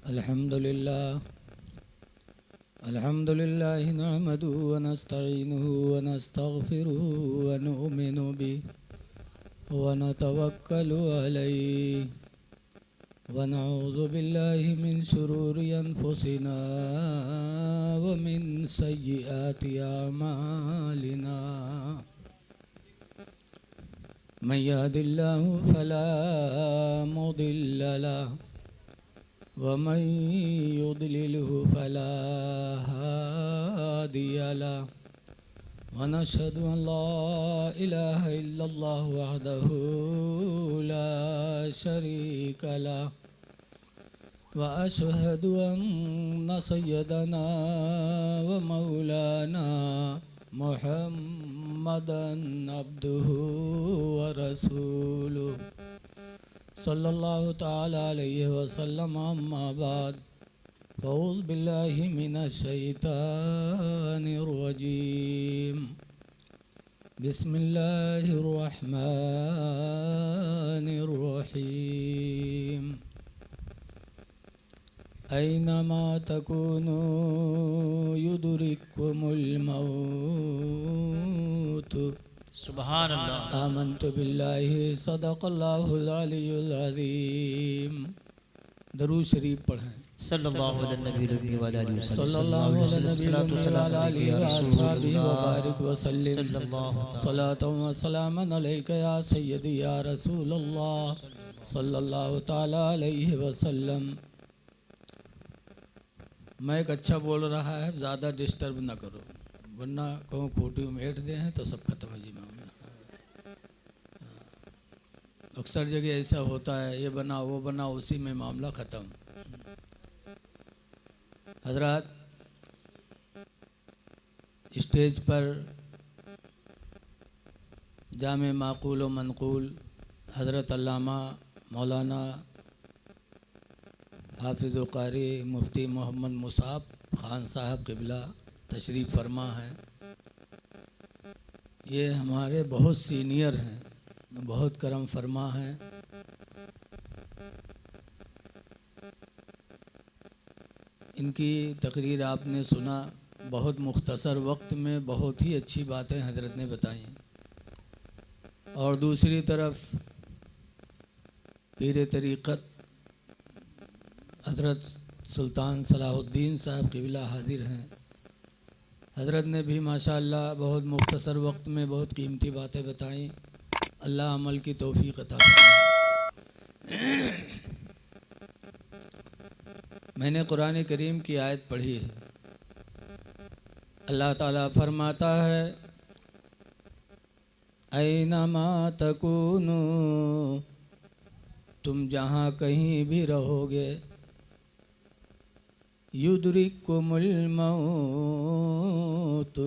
अल्हम्दुलिल्लाह नहमदुहु व नस्तईनुहु व नस्तगफिरुहु व नुमिनु बिहि व नतवक्कलु अलैहि व नऊज़ु बिल्लाहि मिन शुरूरि अनफुसिना व मिन सय्यिआति अमालिना मन यहदिल्लाहु फला मुदिल्ल लहु वमन युद्लिलहु फला हादिय लहु वनशहदु अन ला इलाहा इल्लल्लाह वहदहु ला शरीक लहु वअशहदु अन्न सय्यदना व मौलाना मुहम्मदन अब्दुहु व रसूलुहु सल्लल्लाहु ताला अलैहि वसल्लम अम्मा बाद फ़अऊज़ु बिल्लाहि मिनश शैतानिर रजीम बिस्मिल्लाहिर रहमानिर रहीम ऐनमा तकूनु युदरिकुमुल मौत सुभान अल्लाह। आमन्तु बिल्लाहि सदक़ल्लाहुल अलियुल अज़ीम। दरूद शरीफ पढ़ें। सल्लल्लाहु अलैहि व आलिहि वसल्लम। सल्लल्लाहु अलैहि व अस्हाबिहि व बारिक व सल्लिम। सलातन व सलामन अलैका या सय्यदी या रसूलल्लाह सल्लल्लाहु ताला अलैहि वसल्लम। मैं एक अच्छा बोल रहा है, ज़्यादा डिस्टर्ब ना करो, वरना कहूँ खोटी उमेट दे हैं तो सब खत्म है जी मामला। अक्सर जगह ऐसा होता है, ये बना वो बना, उसी में मामला ख़त्म। हजरात, स्टेज पर जामे माकूल व मनकूल हज़रत अल्लामा मौलाना हाफिज़ कारी मुफ्ती मोहम्मद मुसाब ख़ान साहब क़िबला तशरीफ़ फरमा हैं। ये हमारे बहुत सीनियर हैं, बहुत करम फरमा हैं। इनकी तकरीर आपने सुना, बहुत मुख्तसर वक्त में बहुत ही अच्छी बातें हजरत ने बताई। और दूसरी तरफ पीर तरीक़त हजरत सुल्तान सलाहुद्दीन साहब क़िबला हाजिर हैं। हजरत ने भी माशाअल्लाह बहुत मुख्तसर वक्त में बहुत कीमती बातें बताई। अल्लाह अमल की तौफीक अता फरमाए। मैंने कुरान करीम की आयत पढ़ी है। अल्लाह ताला फरमाता है, ऐनमा तकूनु, तुम जहाँ कहीं भी रहोगे, युदरिकुमुल मौत,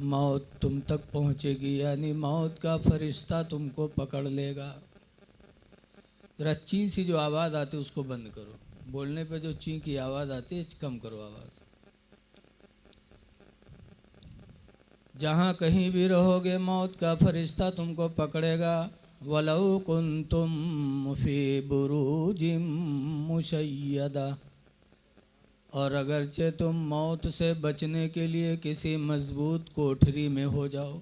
मौत तुम तक पहुँचेगी, यानी मौत का फरिश्ता तुमको पकड़ लेगा। जरा ची सी जो आवाज़ आती है उसको बंद करो, बोलने पे जो ची की आवाज़ आती है कम करो आवाज़। जहाँ कहीं भी रहोगे मौत का फरिश्ता तुमको पकड़ेगा। वलौ कुन्तुम फी बुरूजिम मुशय्यदा, और अगरचे तुम मौत से बचने के लिए किसी मजबूत कोठरी में हो जाओ,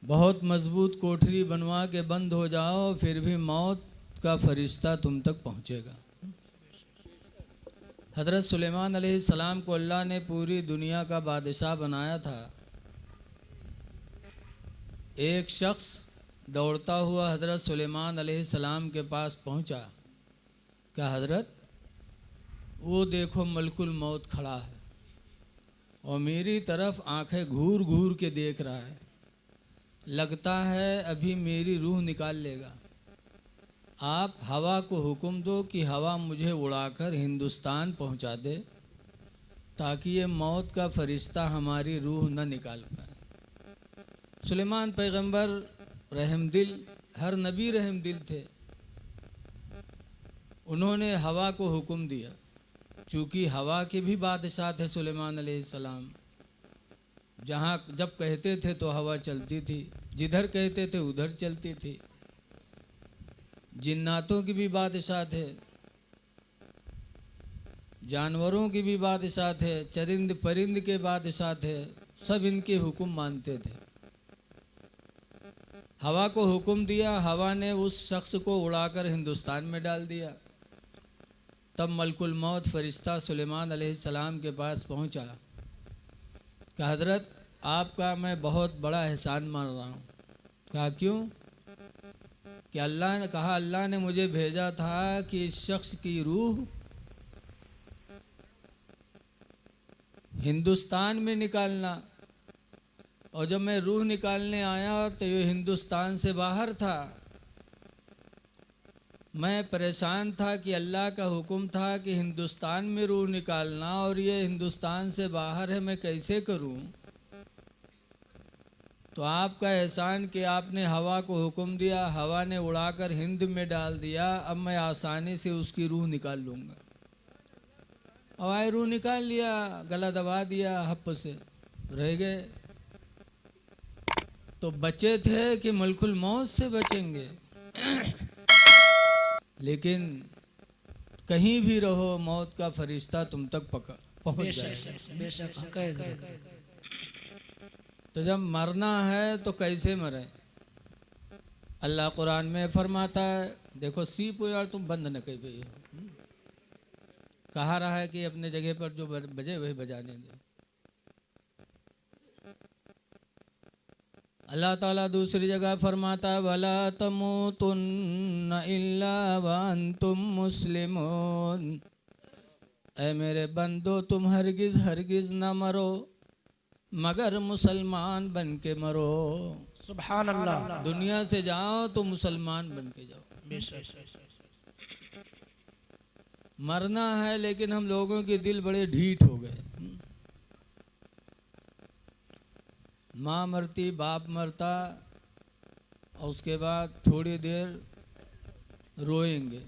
बहुत मजबूत कोठरी बनवा के बंद हो जाओ, फिर भी मौत का फरिश्ता तुम तक पहुँचेगा। हज़रत सुलेमान अलैहिस्सलाम को अल्लाह ने पूरी दुनिया का बादशाह बनाया था। एक शख्स दौड़ता हुआ हज़रत सुलेमान अलैहिस्सलाम के पास पहुंचा। क्या हज़रत, वो देखो मलकुल मौत खड़ा है और मेरी तरफ आंखें घूर घूर के देख रहा है, लगता है अभी मेरी रूह निकाल लेगा। आप हवा को हुक्म दो कि हवा मुझे उड़ाकर हिंदुस्तान पहुंचा दे, ताकि ये मौत का फरिश्ता हमारी रूह न निकाल पाए। सुलेमान पैगंबर रहमदिल, हर नबी रहमदिल थे। उन्होंने हवा को हुक्म दिया, चूँकि हवा के भी बादशाह थे सुलेमान अलैहिस्सलाम। जहाँ जब कहते थे तो हवा चलती थी, जिधर कहते थे उधर चलती थी। जिन्नातों की भी बादशाह थे, जानवरों की भी बादशाह थे, चरिंद परिंद के बादशाह थे, सब इनके हुक्म मानते थे। हवा को हुक्म दिया, हवा ने उस शख्स को उड़ाकर हिंदुस्तान में डाल दिया। तब मलकुल मौत फरिश्ता सुलेमान अलैहिस्सलाम के पास पहुंचा कि हज़रत आपका मैं बहुत बड़ा एहसान मान रहा हूँ। कहा क्यों? कि अल्लाह ने कहा, अल्लाह ने मुझे भेजा था कि इस शख्स की रूह हिंदुस्तान में निकालना। और जब मैं रूह निकालने आया तो ये हिंदुस्तान से बाहर था। मैं परेशान था कि अल्लाह का हुक्म था कि हिंदुस्तान में रूह निकालना और ये हिंदुस्तान से बाहर है, मैं कैसे करूं? तो आपका एहसान कि आपने हवा को हुक्म दिया, हवा ने उड़ाकर हिंद में डाल दिया। अब मैं आसानी से उसकी रूह निकाल लूँगा। हवाई रूह निकाल लिया, गला दबा दिया, हप से रह गए। तो बचे थे कि मलकुल मौत से बचेंगे। लेकिन कहीं भी रहो, मौत का फरिश्ता तुम तक पहुंच जाएगा। तो जब मरना है तो कैसे मरे? अल्लाह कुरान में फरमाता है, देखो सीप हो यार, तुम बंद न कर पे हो। कहा रहा है कि अपने जगह पर जो बजे वही बजाने दे। अल्लाह ताला दूसरी जगह फरमाता है, वला तमूतुन्न इल्ला व अंतुम मुस्लिमून। ऐ मेरे बंदो, तुम हरगिज हरगिज न मरो मगर मुसलमान बन के मरो। सुभान अल्लाह। दुनिया से जाओ तो मुसलमान बन के जाओ। मरना है, लेकिन हम लोगों के दिल बड़े ढीठ हो गए। माँ मरती, बाप मरता, और उसके बाद थोड़ी देर रोएंगे,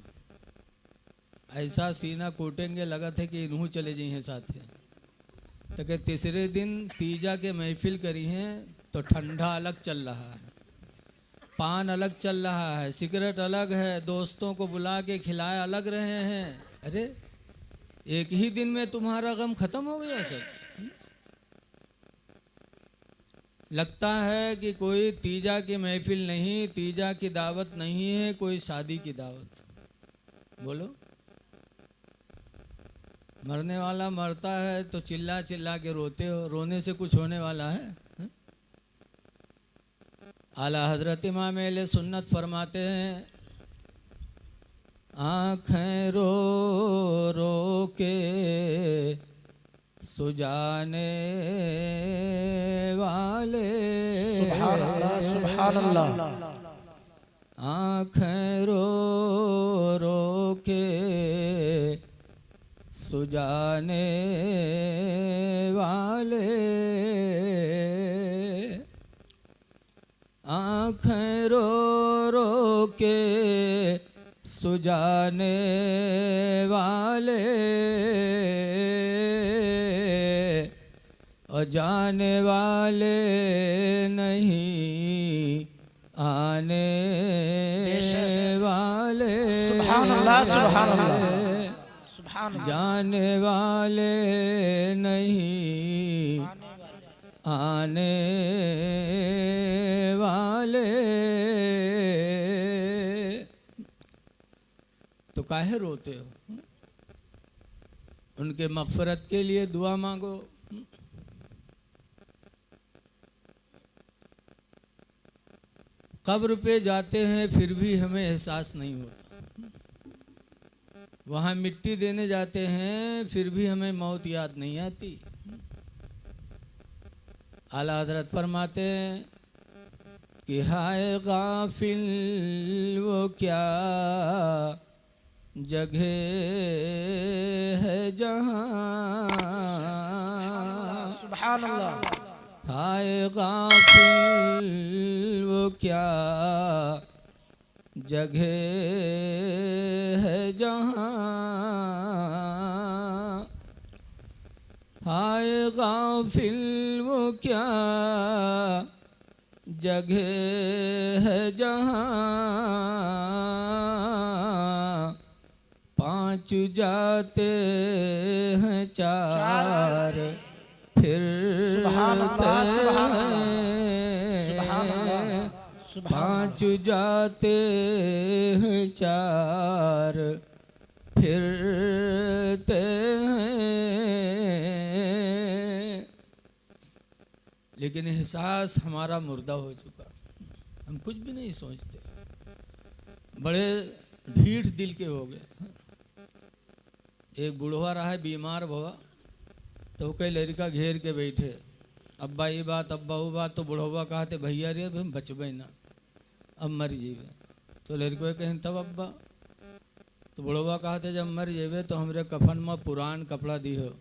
ऐसा सीना कूटेंगे लगा था कि इन्हों चले जाइए साथ है। तो कि तीसरे दिन तीजा के महफिल करी हैं तो ठंडा अलग चल रहा है, पान अलग चल रहा है, सिगरेट अलग है, दोस्तों को बुला के खिलाए अलग रहे हैं। अरे एक ही दिन में तुम्हारा गम खत्म हो गया सब। लगता है कि कोई तीजा की महफिल नहीं, तीजा की दावत नहीं है, कोई शादी की दावत। बोलो, मरने वाला मरता है तो चिल्ला चिल्ला के रोते हो, रोने से कुछ होने वाला है? आला हजरत इमाम अहले सुन्नत फरमाते हैं, आँखें रो रो के सुजाने वाले, सुभान अल्लाह, सुभान अल्लाह। आँखें रो रो के सुजाने वाले, आँखें रो रो के सुजाने वाले, और जाने वाले नहीं आने वाले। सुभान अल्लाह, सुभान अल्लाह। जाने वाले नहीं आने वाले। तो काहे रोते हो? उनके मग़फ़िरत के लिए दुआ मांगो। कब्र पे जाते हैं फिर भी हमें एहसास नहीं होता। वहाँ मिट्टी देने जाते हैं फिर भी हमें मौत याद नहीं आती। आला हज़रत फरमाते हैं कि हाय गाफिल वो क्या जगह है जहाँ, सुभान अल्लाह। हाय गाफिल वो क्या जगह है जहाँ, हाय गाफिल वो क्या जगह है जहाँ, पांच जाते हैं चार फिरते सुभान अल्लाह, सुभान अल्लाह, हैं। सुभान अल्लाह, सुभान पांच जाते हैं चार फिरते हैं। लेकिन एहसास हमारा मुर्दा हो चुका, हम कुछ भी नहीं सोचते, बड़े ढीठ दिल के हो गए। एक बुढ़वा रहा है बीमार भवा, तो कई लड़का घेर के बैठे, अब्बा ये बात अब्बा वो बात, तो बुढ़वा कहते भैया रे हम बचबे ना, अब मर जीवे। तो लड़को कहें तब अब्बा, तो बुढ़वा कहते जब मर जेबे तो हमरे कफन में पुरान कपड़ा दी हो,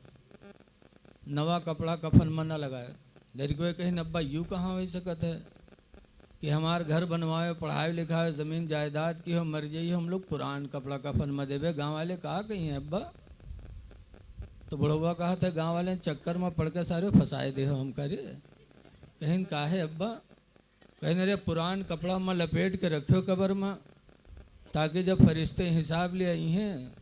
नवा कपड़ा कफन में न लगाए। लड़को कहें अब्बा यूँ कहाँ हो सकत है कि हमार घर बनवाए, पढ़ाए लिखाए, ज़मीन जायदाद की हो, मर जाइए हम लोग पुरान कपड़ा कफन में देवे। गाँव वाले कहा कहीं है अब्बा, तो बुढ़वा कहा था गाँव वाले चक्कर में पड़ के सारे फंसाए दे हो हम करे। कहीं का है अब्बा, कहीं अरे पुरान कपड़ा में लपेट के रखो कब्र में, ताकि जब फरिश्ते हिसाब ले आई हैं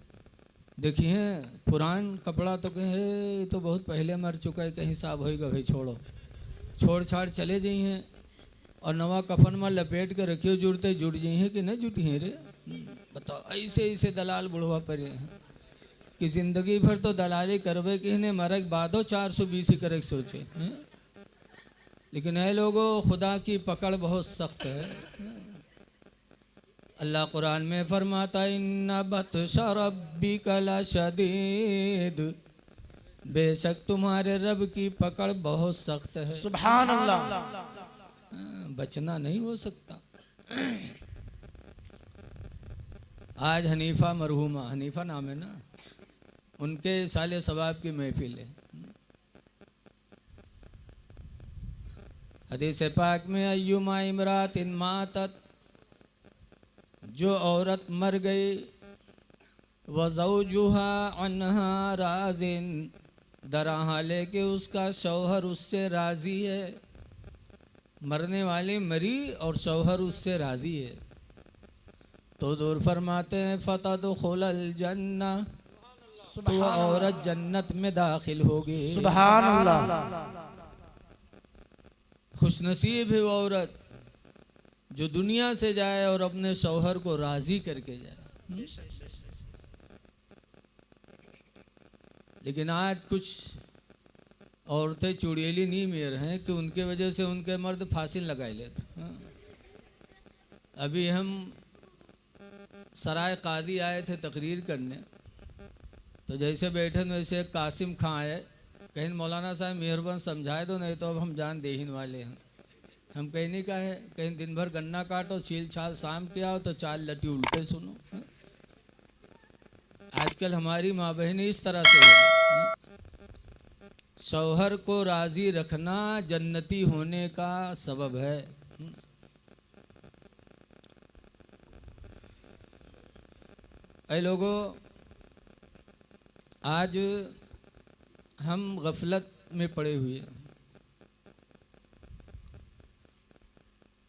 देखिए पुरान कपड़ा, तो कहे तो बहुत पहले मर चुका है, कहीं हिसाब होएगा भाई, छोड़ो छोड़ छाड़ चले जाई हैं, और नवा कफन में लपेट के रखियो, जुड़ते जुड़ जाई हैं कि नहीं जुटी हैं रे। बताओ ऐसे ऐसे दलाल बुढ़वा पड़े हैं कि जिंदगी भर तो दलाली करवे कि इन्हें मरक बादो 420 ही करे सोचे हैं? लेकिन ऐ लोगों खुदा की पकड़ बहुत सख्त है। अल्लाह कुरान में फरमाता इन्ना बत्शा रब्बिका लशदीद, बेशक तुम्हारे रब की पकड़ बहुत सख्त है। सुभान अल्लाह, बचना नहीं हो सकता। आज हनीफा मरहूमा, हनीफा नाम है ना, उनके साले सवाब की महफिल है। हदीस पाक में अय्युमा इमरातिन मातत, जो औरत मर गई, व ज़ौजुहा अन्हा राज़िन, दरहा लेके उसका शौहर उससे राज़ी है। मरने वाली मरी और शौहर उससे राज़ी है, तो दूर फरमाते हैं फ़तदखुलल जन्ना, तो औरत जन्नत में दाखिल होगी। सुभान अल्लाह, खुशनसीब है वो औरत जो दुनिया से जाए और अपने शौहर को राजी करके जाए। लेकिन आज कुछ औरतें चुड़ैली नहीं मेर हैं कि उनके वजह से उनके मर्द फांसी लगाए लेते। अभी हम सराय कादी आए थे तकरीर करने, तो जैसे बैठे वैसे कासिम खां आए, कहीं मौलाना साहब मेहरबान समझाए दो, नहीं तो अब हम जान देहीन वाले हैं। हम कहीं नहीं कहे, कहीं दिन भर गन्ना काटो छील छाल, शाम के आओ तो चाल लटी उल्टे सुनो। आजकल हमारी माँ बहनें इस तरह से हो, शौहर को राजी रखना जन्नती होने का सबब है। ऐ लोगों, आज हम गफलत में पड़े हुए हैं।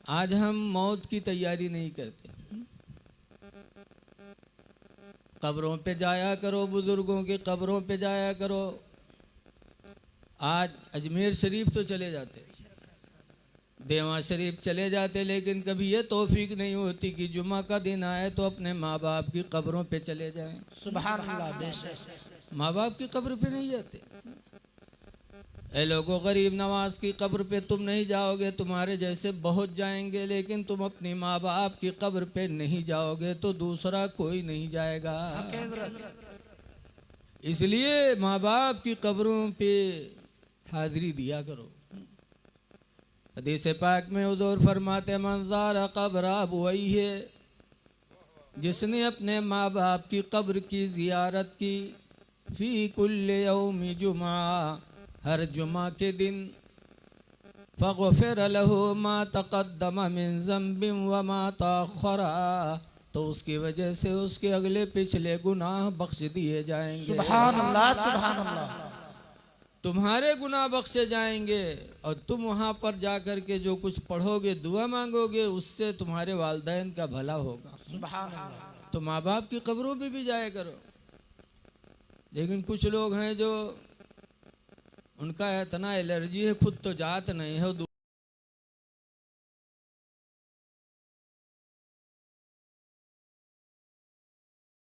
आज हम मौत की तैयारी नहीं करते। कब्रों पे जाया करो, बुजुर्गों की कब्रों पे जाया करो। आज अजमेर शरीफ तो चले जाते, देवा शरीफ चले जाते, लेकिन कभी ये तौफीक नहीं होती कि जुमा का दिन आए तो अपने माँ बाप की कब्रों पे चले जाएं। सुभान अल्लाह, बेशक माँ बाप की कब्र पे नहीं जाते। ऐ लोगों, गरीब नवाज की कब्र पे तुम नहीं जाओगे, तुम्हारे जैसे बहुत जाएंगे, लेकिन तुम अपनी माँ बाप की कब्र पे नहीं जाओगे तो दूसरा कोई नहीं जाएगा। इसलिए माँ बाप की कब्रों पे हाजिरी दिया करो। हदीस पाक में हुजूर फरमाते मंज़ार कब्र वही है जिसने अपने माँ बाप की कब्र की जियारत की, फी कुल्ले यौमी जुमा, हर जुमा के दिन, फ़ग़फ़िर लहू मा तक़द्दम मिन ज़ंबिन व मा तअख़्ख़रा, तो उसकी वजह से उसके अगले पिछले गुनाह बख्श दिए जाएंगे। सुभान अल्लाह, सुभान अल्लाह, तुम्हारे गुनाह बख्शे जाएंगे, और तुम वहाँ पर जा कर के जो कुछ पढ़ोगे, दुआ मांगोगे, उससे तुम्हारे वालिदैन का भला होगा। सुभान अल्लाह, तो माँ बाप की कब्रों पे भी जाया करो। लेकिन कुछ लोग हैं जो उनका इतना एलर्जी है, खुद तो जात नहीं है,